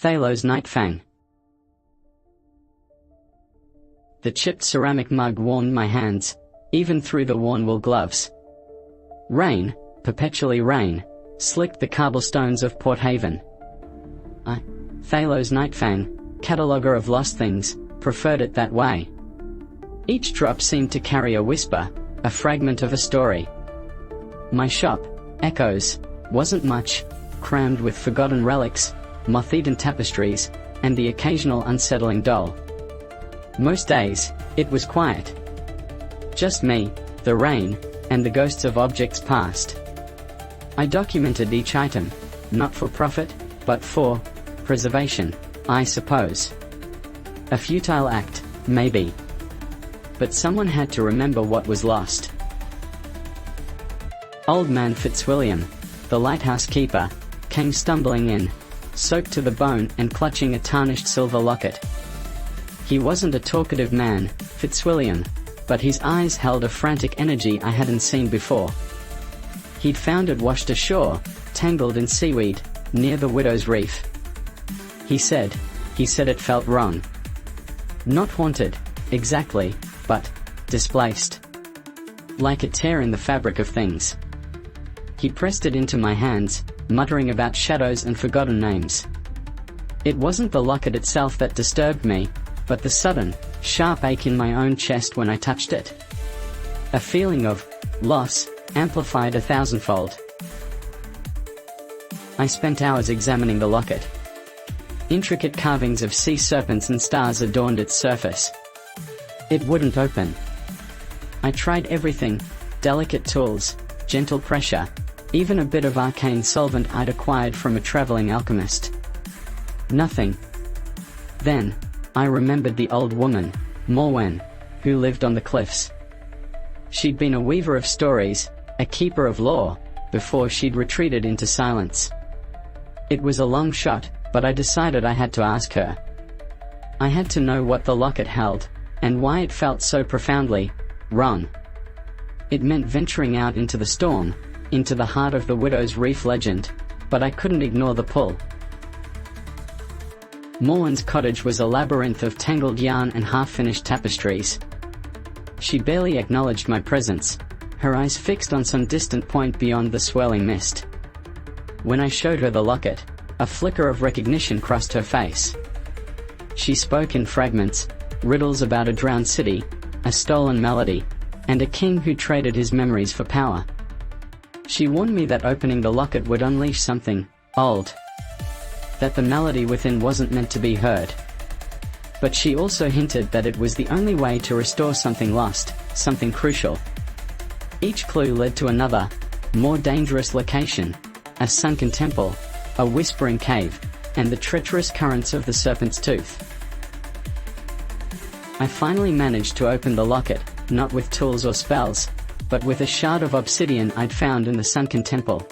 Thalos Nightfang. The chipped ceramic mug warmed my hands, even through the worn wool gloves. Rain, perpetually rain, slicked the cobblestones of Port Haven. Thalos Nightfang, cataloguer of lost things, preferred it that way. Each drop seemed to carry a whisper, a fragment of a story. My shop, Echoes, wasn't much, crammed with forgotten relics, moth-eaten tapestries, and the occasional unsettling doll. Most days, it was quiet. Just me, the rain, and the ghosts of objects past. I documented each item, not for profit, but for preservation, I suppose. A futile act, maybe. But someone had to remember what was lost. Old man Fitzwilliam, the lighthouse keeper, came stumbling in, soaked to the bone and clutching a tarnished silver locket. He wasn't a talkative man, Fitzwilliam, but his eyes held a frantic energy I hadn't seen before. He'd found it washed ashore, tangled in seaweed, near the Widow's Reef. He said it felt wrong. Not haunted, exactly, but displaced. Like a tear in the fabric of things. He pressed it into my hands, muttering about shadows and forgotten names. It wasn't the locket itself that disturbed me, but the sudden, sharp ache in my own chest when I touched it. A feeling of loss, amplified 1,000-fold. I spent hours examining the locket. Intricate carvings of sea serpents and stars adorned its surface. It wouldn't open. I tried everything, delicate tools, gentle pressure, even a bit of arcane solvent I'd acquired from a traveling alchemist. Nothing. Then, I remembered the old woman, Morwen, who lived on the cliffs. She'd been a weaver of stories, a keeper of lore, before she'd retreated into silence. It was a long shot, but I decided I had to ask her. I had to know what the locket held, and why it felt so profoundly wrong. It meant venturing out into the storm, into the heart of the Widow's Reef legend, but I couldn't ignore the pull. Morwen's cottage was a labyrinth of tangled yarn and half-finished tapestries. She barely acknowledged my presence, her eyes fixed on some distant point beyond the swirling mist. When I showed her the locket, a flicker of recognition crossed her face. She spoke in fragments, riddles about a drowned city, a stolen melody, and a king who traded his memories for power. She warned me that opening the locket would unleash something old. That the melody within wasn't meant to be heard. But she also hinted that it was the only way to restore something lost, something crucial. Each clue led to another, more dangerous location, a sunken temple, a whispering cave, and the treacherous currents of the Serpent's Tooth. I finally managed to open the locket, not with tools or spells, but with a shard of obsidian I'd found in the sunken temple.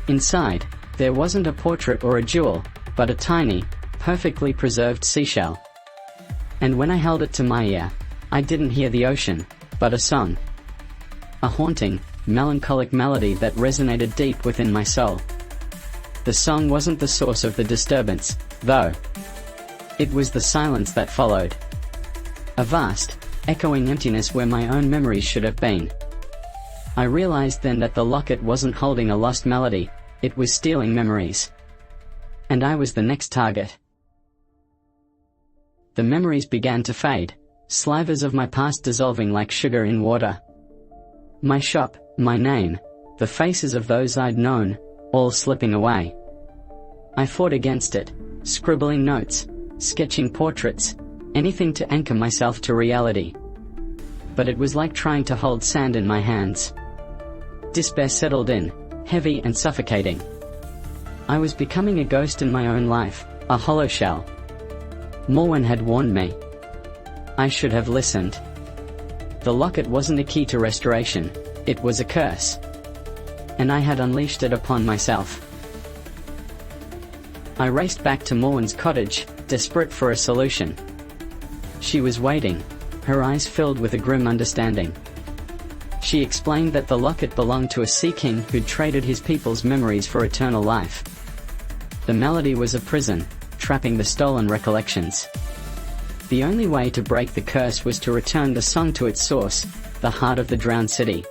Inside, there wasn't a portrait or a jewel, but a tiny, perfectly preserved seashell. And when I held it to my ear, I didn't hear the ocean, but a song. A haunting, melancholic melody that resonated deep within my soul. The song wasn't the source of the disturbance, though. It was the silence that followed. A vast, echoing emptiness where my own memories should have been. I realized then that the locket wasn't holding a lost melody, it was stealing memories. And I was the next target. The memories began to fade, slivers of my past dissolving like sugar in water. My shop, my name, the faces of those I'd known, all slipping away. I fought against it, scribbling notes, sketching portraits, anything to anchor myself to reality. But it was like trying to hold sand in my hands. Despair settled in, heavy and suffocating. I was becoming a ghost in my own life, a hollow shell. Morwen had warned me. I should have listened. The locket wasn't a key to restoration, it was a curse. And I had unleashed it upon myself. I raced back to Morwen's cottage, desperate for a solution. She was waiting, her eyes filled with a grim understanding. She explained that the locket belonged to a sea king who'd traded his people's memories for eternal life. The melody was a prison, trapping the stolen recollections. The only way to break the curse was to return the song to its source, the heart of the drowned city.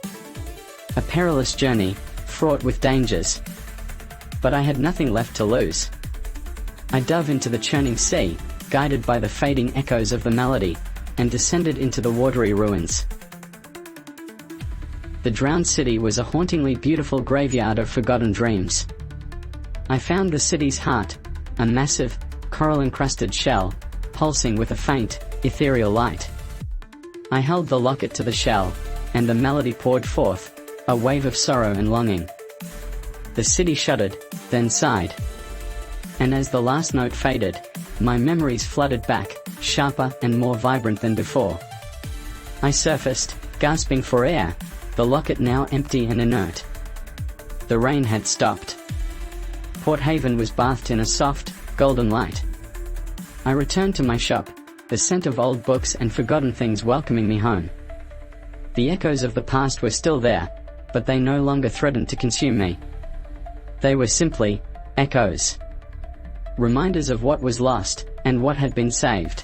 A perilous journey, fraught with dangers. But I had nothing left to lose. I dove into the churning sea, guided by the fading echoes of the melody, and descended into the watery ruins. The drowned city was a hauntingly beautiful graveyard of forgotten dreams. I found the city's heart, a massive, coral-encrusted shell, pulsing with a faint, ethereal light. I held the locket to the shell, and the melody poured forth, a wave of sorrow and longing. The city shuddered, then sighed. And as the last note faded, my memories flooded back, sharper and more vibrant than before. I surfaced, gasping for air, the locket now empty and inert. The rain had stopped. Port Haven was bathed in a soft, golden light. I returned to my shop, the scent of old books and forgotten things welcoming me home. The echoes of the past were still there, but they no longer threatened to consume me. They were simply echoes. Reminders of what was lost, and what had been saved.